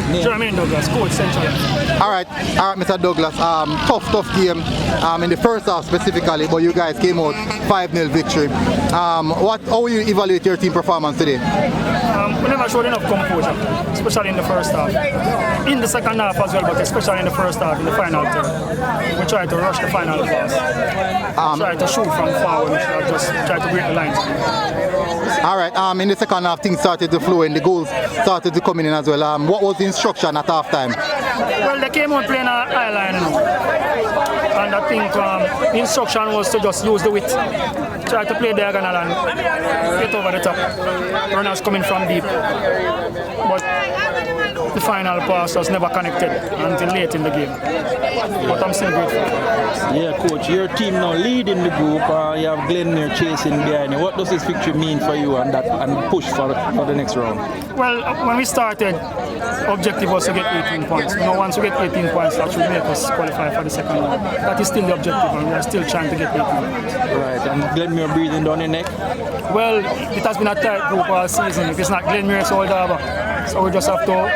Jermain Douglas, coach central. All right, Mr. Douglas. Tough game in the first half specifically, but you guys came out 5-0 victory. How will you evaluate your team performance today? We never showed enough composure, especially in the first half. In the second half as well, but especially in the first half, in the final third. We tried to rush the final pass. Tried to shoot from far when we should have just tried to break the lines. All right, in the second half, things started to flow and the goals started to come in as well. What was the instruction at halftime? Well, they came out playing a high line, and I think the instruction was to just use the width. Try to play diagonal and get over the top. Runners coming from deep. But the final pass was never connected until late in the game. But I'm still grateful. Yeah, coach, your team now leading the group. You have Glenmere chasing behind you. What does this victory mean for you and push for the next round? Well, when we started, objective was to get 18 points. Once we get 18 points, that should make us qualify for the second round. That is still the objective, and we are still trying to get 18 points. Right, and Glenmere breathing down your neck? Well, it has been a tight group all season. If it's not Glenmere, it's Old Harbour. So we just have to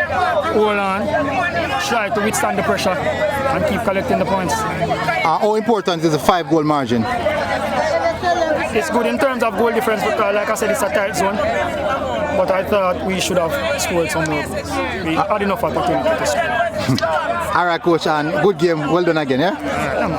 hold on, try to withstand the pressure, and keep collecting the points. How important is the 5-goal margin? It's good in terms of goal difference because, like I said, it's a tight zone. But I thought we should have scored some more. We had enough opportunity to score. All right, coach, and good game. Well done again, yeah?